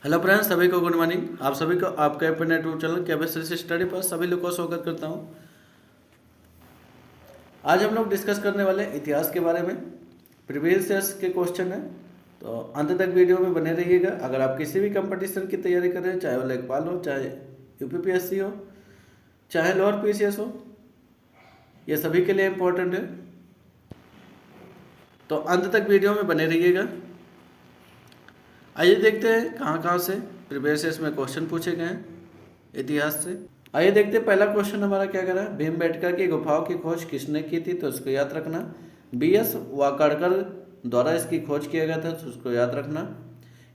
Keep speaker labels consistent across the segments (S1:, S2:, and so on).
S1: Hello friends, सभी को good morning. आप सभी को आपके अपने यूट्यूब चैनल केबीसी स्टडी पर सभी लोग को स्वागत करता हूं। आज हम लोग डिस्कस करने वाले इतिहास के बारे में। प्रीवियस ईयर्स के क्वेश्चन है, तो अंत तक वीडियो में बने रहिएगा। अगर आप किसी भी कंपटीशन की तैयारी कर रहे हैं, चाहे वो लेखपाल हो, चाहे यूपीपीएससी हो, चाहे लोअर पीसीएस हो, ये सभी के लिए इम्पोर्टेंट है, तो अंत तक वीडियो में बने रहिएगा। आइए देखते हैं कहाँ कहाँ से प्रीवियस ईयर्स में क्वेश्चन पूछे गए हैं इतिहास से। आइए देखते हैं, पहला क्वेश्चन हमारा क्या कह रहा है। भीमबेटका की गुफाओं की खोज किसने की थी, तो उसको याद रखना। बीएस वाकाड़कर द्वारा इसकी खोज किया गया था, तो उसको याद रखना।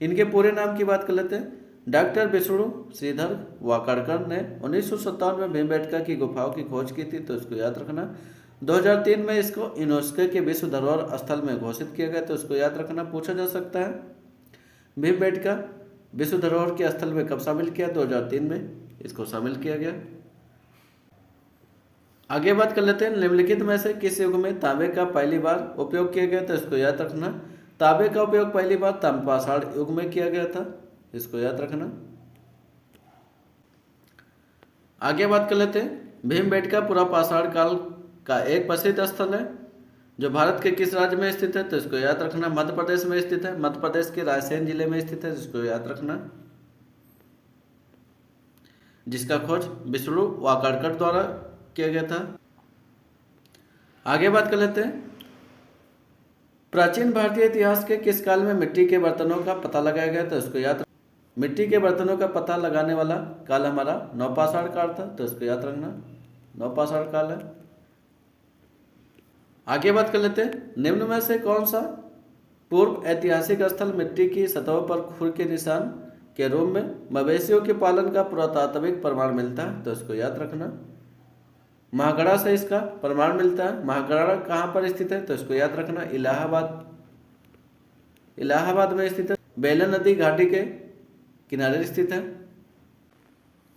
S1: इनके पूरे नाम की बात कर लेते हैं। डॉक्टर विष्णु श्रीधर वाकाड़कर ने 1957 में भीमबेटका की गुफाओं की खोज की थी, तो उसको याद रखना। 2003 में इसको यूनेस्को के विश्व धरोहर स्थल में घोषित किया गया, तो उसको याद रखना। पूछा जा सकता है भीमबेटका विश्व धरोहर के स्थल में कब शामिल किया, 2003 में इसको शामिल किया गया। आगे बात कर लेते हैं, निम्नलिखित में से किस युग में तांबे का पहली बार उपयोग किया गया था, इसको याद रखना। तांबे का उपयोग पहली बार ताम्रपाषाण युग में किया गया था, इसको याद रखना। आगे बात कर लेते हैं, भीमबेटका पुरापाषाण काल का एक प्रसिद्ध स्थल है जो भारत के किस राज्य में स्थित है, तो इसको याद रखना। मध्य प्रदेश में स्थित है, मध्य प्रदेश के रायसेन जिले में स्थित है, जिसको याद रखना, जिसका खोज विष्णु वाकाड़कर द्वारा किया गया था। आगे बात कर लेते हैं, प्राचीन भारतीय इतिहास के किस काल में मिट्टी के बर्तनों का पता लगाया गया था, उसको याद। मिट्टी के बर्तनों का पता लगाने वाला काल हमारा नवपाषाण काल था, तो इसको याद रखना, नवपाषाण काल है। आगे बात कर लेते हैं, निम्न में से कौन सा पूर्व ऐतिहासिक स्थल मिट्टी की सतहों पर खुर के निशान के रूप में मवेशियों के पालन का पुरातात्विक प्रमाण मिलता है, तो इसको याद रखना। महागढ़ा से इसका प्रमाण मिलता है। महागढ़ा कहाँ पर स्थित है, तो इसको याद रखना, इलाहाबाद, इलाहाबाद में स्थित है। बेलन नदी घाटी के किनारे स्थित है।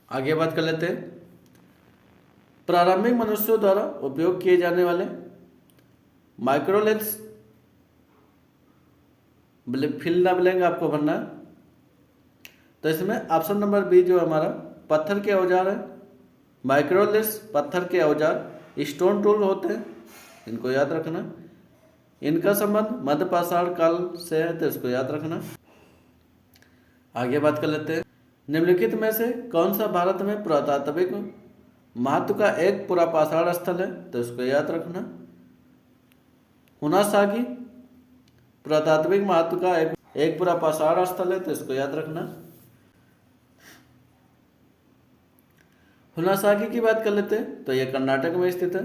S1: आगे बात कर लेते हैं, प्रारंभिक मनुष्यों द्वारा उपयोग किए जाने वाले माइक्रोलेंस फिल ना ब्लैंक आपको भरना है, तो इसमें ऑप्शन नंबर बी जो हमारा पत्थर के औजार है। माइक्रोलेंस पत्थर के औजार स्टोन टूल होते हैं, इनको याद रखना। इनका संबंध मध्यपाषाण काल से है, तो इसको याद रखना। आगे बात कर लेते हैं, निम्नलिखित में से कौन सा भारत में पुरातात्विक महत्व का एक पुरापाषाण स्थल है, तो इसको याद रखना। हुनासागी पुरातात्विक महत्व का एक पुरापाषाण स्थल है, तो इसको याद रखना। हुनासागी की बात कर लेते हैं, तो यह कर्नाटक में स्थित है।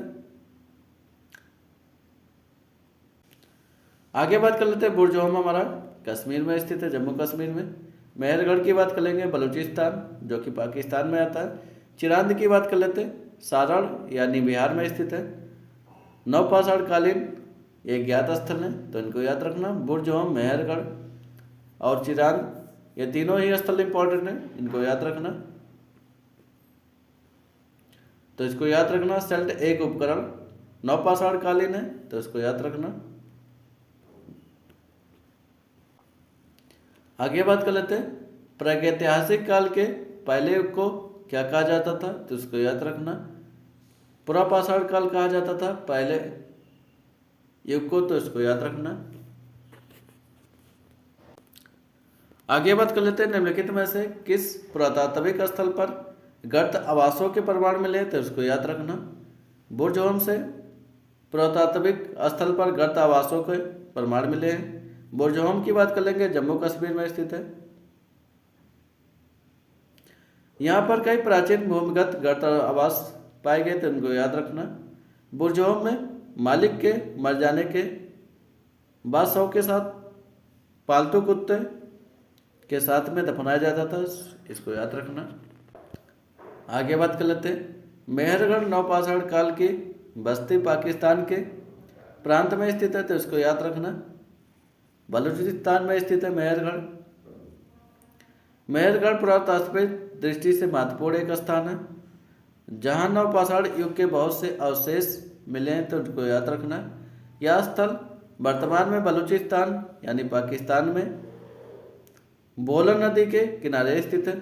S1: आगे बात कर लेते हैं, बुर्ज हमारा कश्मीर में स्थित है, जम्मू कश्मीर में। मेहरगढ़ की बात कर लेंगे, बलूचिस्तान जो कि पाकिस्तान में आता है। चिरांद की बात कर लेते हैं, सारण यानी बिहार में स्थित है। नवपाषाण कालीन एक ज्ञात स्थल है, तो इनको याद रखना। बुर्ज, मेहरगढ़ और चिरांद, ये तीनों ही स्थल इंपॉर्टेंट है, इनको याद रखना। तो इसको याद रखना, सेल्ट एक उपकरण नवपाषाण कालीन है, तो इसको याद रखना। आगे बात कर लेते हैं, प्रागैतिहासिक काल के पहले युग को क्या कहा जाता था, तो इसको याद रखना। पुरापाषाण काल कहा जाता था पहले युग को, तो इसको याद रखना। आगे बात कर लेते हैं, निम्नलिखित में से किस पुरातात्विक स्थल पर गर्त आवासों के प्रमाण मिले, तो इसको याद रखना। बुर्ज से पुरातात्विक स्थल पर गर्त आवासों के प्रमाण मिले हैं। बुर्ज की बात कर लेंगे, जम्मू कश्मीर में स्थित है। यहाँ पर कई प्राचीन भूमिगत गर्त आवास पाए गए, तो इनको याद रखना। बुर्ज में मालिक के मर जाने के बाद शव के साथ पालतू कुत्ते के साथ में दफनाया जाता था, इसको याद रखना। आगे बात कर लेते हैं, मेहरगढ़ नवपाषाण काल की बस्ती पाकिस्तान के प्रांत में स्थित है, तो इसको याद रखना। बलूचिस्तान में स्थित है मेहरगढ़। मेहरगढ़ पुरातात्विक दृष्टि से महत्वपूर्ण एक स्थान है, जहाँ नवपाषाण युग के बहुत से अवशेष मिले हैं, तो उनको याद रखना। यह स्थल वर्तमान में बलूचिस्तान यानी पाकिस्तान में बोलन नदी के किनारे स्थित है।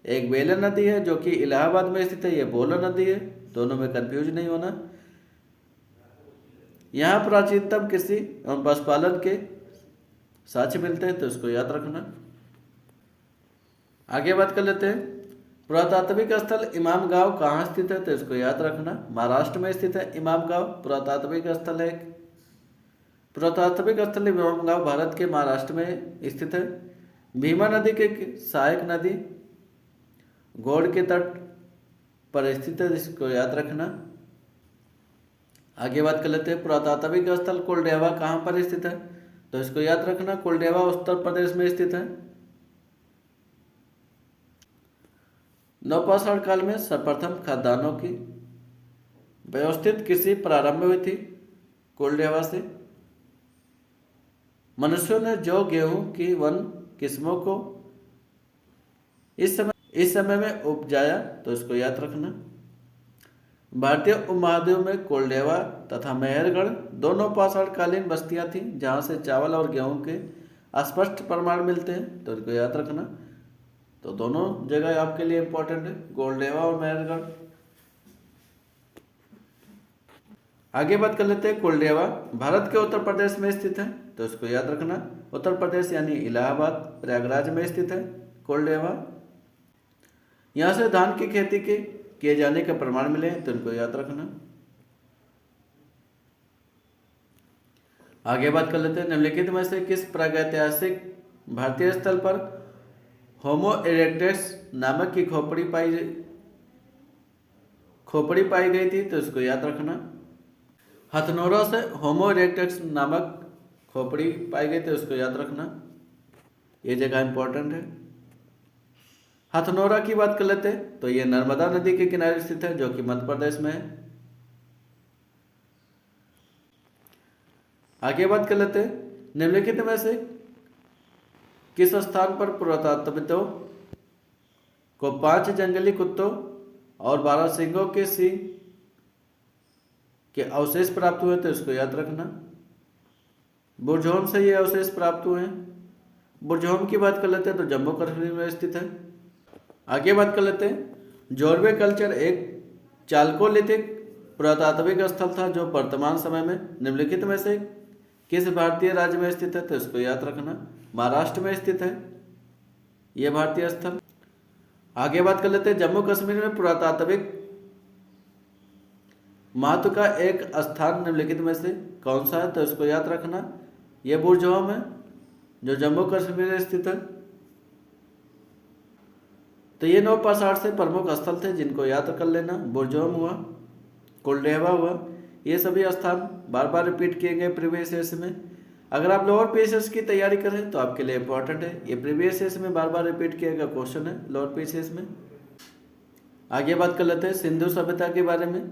S1: एक बेलन नदी है जो कि इलाहाबाद में स्थित है, ये बोलन नदी है, दोनों में कंफ्यूज नहीं होना। यहाँ प्राचीनतम कृषि एवं पशुपालन के साक्ष्य मिलते हैं, तो इसको याद रखना। आगे बात कर लेते हैं, पुरातात्विक स्थल इमाम गांव कहाँ स्थित है, तो इसको याद रखना। महाराष्ट्र में स्थित है इमाम गांव, पुरातात्विक स्थल है। पुरातात्विक स्थल इमाम गांव भारत के महाराष्ट्र में स्थित है। भीमा नदी के सहायक नदी गौड़ के तट पर स्थित है, इसको याद रखना। आगे बात कर लेते हैं, पुरातात्विक स्थल कुलडेवा कहाँ पर स्थित है, तो इसको याद रखना। कुलडेवा उत्तर प्रदेश में स्थित है। नवपाषाण काल में सर्वप्रथम खाद्यान्नों की व्यवस्थित कृषि प्रारंभ हुई थी कुलडेवा से। मनुष्यों ने जौ गेहूं की वन किस्मों को इस समय में उपजाया, तो इसको याद रखना। भारतीय उपमहाद्वीप में कोल्डेवा तथा मेहरगढ़ दोनों पाषाणकालीन बस्तियां थीं, जहां से चावल और गेहूं के स्पष्ट प्रमाण मिलते हैं, तो इसको याद रखना। तो दोनों जगह आपके लिए इंपॉर्टेंट है, कोल्डेवा और मेहरगढ़। आगे बात कर लेते हैं, कोल्डेवा भारत के उत्तर प्रदेश में स्थित है, तो इसको याद रखना। उत्तर प्रदेश यानी इलाहाबाद प्रयागराज में स्थित है कोल्डेवा। यहाँ से धान की खेती के किए जाने के प्रमाण मिले हैं, तो इनको याद रखना। आगे बात कर लेते हैं, निम्नलिखित में से किस प्रागैतिहासिक भारतीय स्थल पर होमो इरेक्टस नामक की खोपड़ी पाई गई थी, तो इसको याद रखना। हथनोरा से होमो इरेक्टस नामक खोपड़ी पाई गई थी, उसको याद रखना। ये जगह इंपॉर्टेंट है। हथनोरा की बात कर लेते हैं, तो ये नर्मदा नदी के किनारे स्थित है, जो कि मध्य प्रदेश में है। आगे बात कर लेते हैं, निम्नलिखित में से किस स्थान पर पुरातत्वविदों को 5 जंगली कुत्तों और 12 सिंहों के सींग के अवशेष प्राप्त हुए, तो इसको याद रखना। बुरजोम से ये अवशेष प्राप्त हुए हैं। बुरजोम की बात कर लेते हैं, तो जम्मू कश्मीर में स्थित है। आगे बात कर लेते हैं, जोरवे कल्चर एक चालकोलिथिक पुरातात्विक स्थल था, जो वर्तमान समय में निम्नलिखित में से किस भारतीय राज्य में स्थित है, तो इसको याद रखना। महाराष्ट्र में स्थित है यह भारतीय स्थल। आगे बात कर लेते हैं, जम्मू कश्मीर में पुरातात्विक महत्व का एक स्थान निम्नलिखित में से कौन सा है, तो इसको याद रखना। यह बुरजोम है, जो जम्मू कश्मीर में स्थित है। तो ये 9 पाषाण से प्रमुख स्थल थे, जिनको याद कर लेना। बुरजोम हुआ, कुलडेवा हुआ, ये सभी स्थान बार बार रिपीट किए गए प्रीवियस ईयर्स में। अगर आप लोअर पीसीएस की तैयारी करें तो आपके लिए इंपॉर्टेंट है, ये प्रीवियस ईयर्स में बार बार रिपीट किया गया क्वेश्चन है लोअर पीसीएस में। आगे बात कर लेते हैं सिंधु सभ्यता के बारे में,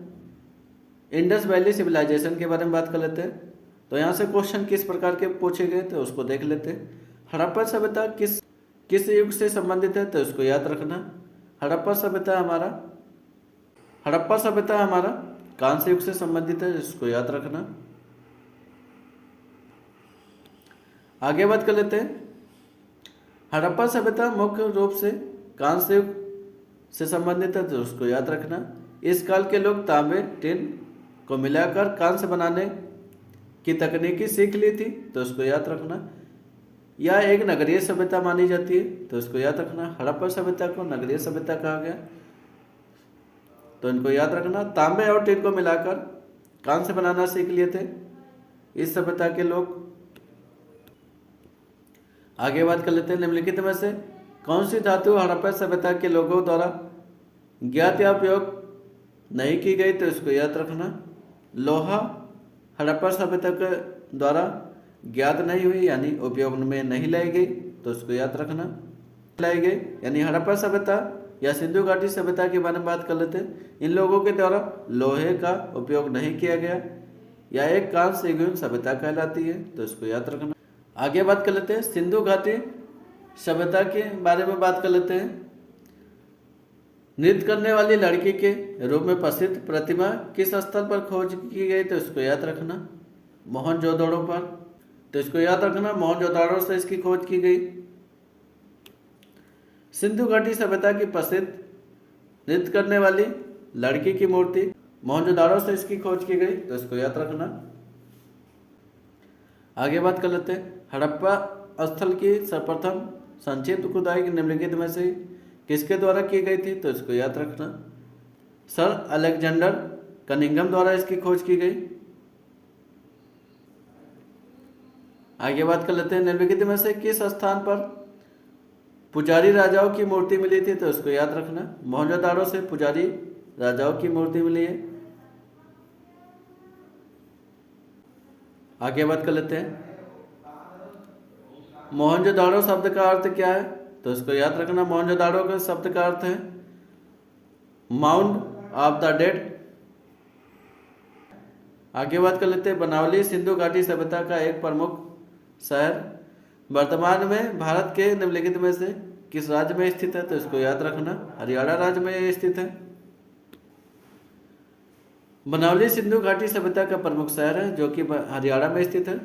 S1: इंडस वैली सिविलाइजेशन के बारे में बात कर लेते हैं। तो यहाँ से क्वेश्चन किस प्रकार के पूछे गए थे उसको देख लेते हैं। हड़प्पा सभ्यता किस युग से संबंधित है, तो इसको याद रखना। हड़प्पा सभ्यता हमारा कांस्य युग से संबंधित है, इसको याद रखना। आगे बात कर लेते हैं, हड़प्पा सभ्यता मुख्य रूप से कांस्य युग से संबंधित है, तो उसको याद रखना। इस काल के लोग तांबे टिन को मिलाकर कांस्य बनाने की तकनीकी सीख ली थी, तो उसको याद रखना। यह एक नगरीय सभ्यता मानी जाती है, तो इसको याद रखना। हड़प्पा सभ्यता को नगरीय सभ्यता कहा गया, तो इनको याद रखना। तांबे और टिन को मिलाकर कांस्य बनाना सीख लिए थे इस सभ्यता के लोग। आगे बात कर लेते हैं, निम्नलिखित में से कौन सी धातु हड़प्पा सभ्यता के लोगों द्वारा ज्ञात या उपयोग नहीं की गई, तो इसको याद रखना। लोहा हड़प्पा सभ्यता के द्वारा ज्ञात नहीं हुई, यानी उपयोग में नहीं लाई गई, तो उसको याद रखना। लाई गई यानी हड़प्पा सभ्यता या सिंधु घाटी सभ्यता के बारे में बात कर लेते हैं। इन लोगों के द्वारा लोहे का उपयोग नहीं किया गया, या एक कांस्य युगीन सभ्यता कहलाती है, तो इसको याद रखना। आगे बात कर लेते हैं, सिंधु घाटी सभ्यता के बारे में बात कर लेते हैं। नृत्य करने वाली लड़की के रूप में प्रसिद्ध प्रतिमा किस स्थल पर खोज की गई, तो इसको याद रखना। मोहनजोदड़ो पर, तो इसको याद रखना। मोहनजोदड़ो से इसकी खोज की गई। सिंधु घाटी सभ्यता की प्रसिद्ध नृत्य करने वाली लड़की की मूर्ति मोहनजोदाड़ो से इसकी खोज की गई, तो इसको याद रखना। आगे बात कर लेते हैं। हड़प्पा स्थल की सर्वप्रथम संक्षिप्त खुदाई निम्नलिखित में से किसके द्वारा की गई थी, तो इसको याद रखना। सर अलेक्जेंडर कनिंघम द्वारा इसकी खोज की गई। आगे बात कर लेते हैं। निम्नलिखित में से किस स्थान पर पुजारी राजाओं की मूर्ति मिली थी, तो इसको याद रखना। मोहनजोदाड़ो से पुजारी राजाओं की मूर्ति मिली है। आगे बात कर लेते हैं। मोहनजोदाड़ो शब्द का अर्थ क्या है, तो इसको याद रखना। मोहनजोदाड़ो के शब्द का अर्थ है माउंड ऑफ द डेड। आगे बात कर लेते हैं। बनावली सिंधु घाटी सभ्यता का एक प्रमुख शहर वर्तमान में भारत के निम्नलिखित में से किस राज्य में स्थित है, तो इसको याद रखना। हरियाणा राज्य में यह स्थित है। बनावली सिंधु घाटी सभ्यता का प्रमुख शहर है जो कि हरियाणा में स्थित है।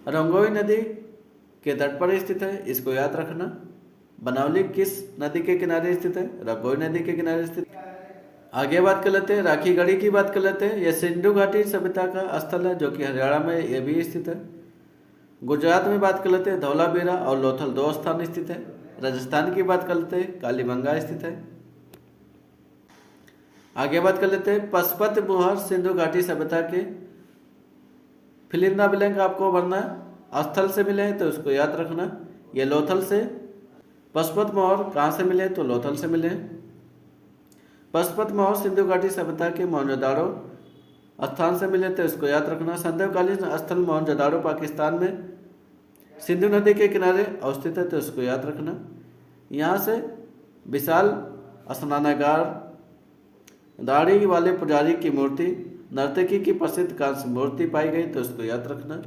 S1: रंगोई नदी के तट पर स्थित है, इसको याद रखना। बनावली किस नदी के किनारे स्थित है, रंगोई नदी के किनारे स्थित है। आगे बात कर लेते हैं। राखीगढ़ी की बात कर लेते हैं। यह सिंधु घाटी सभ्यता का स्थल है जो कि हरियाणा में यह भी स्थित है। गुजरात में बात कर लेते हैं। धौलावीरा और लोथल दो स्थान स्थित है। राजस्थान की बात कर लेते हैं। कालीबंगा स्थित है। आगे बात कर लेते हैं। पशुपत मोहर सिंधु घाटी सभ्यता के फिलिंदा ब्लैंक आपको भरना है। स्थल से मिले हैं, तो उसको याद रखना। ये लोथल से। पशुपत मोहर कहाँ से मिले, तो लोथल से मिले हैं। पशुपत मोहर सिंधु घाटी सभ्यता के मोहनजोदाड़ो स्थान से मिले, तो इसको याद रखना। संदेवकालीन स्थल मोहनजोदाड़ो पाकिस्तान में सिंधु नदी के किनारे अवस्थित है, तो इसको याद रखना। यहाँ से विशाल स्नानागार, दाढ़ी वाले पुजारी की मूर्ति, नर्तकी की प्रसिद्ध कांस्य मूर्ति पाई गई, तो इसको याद रखना।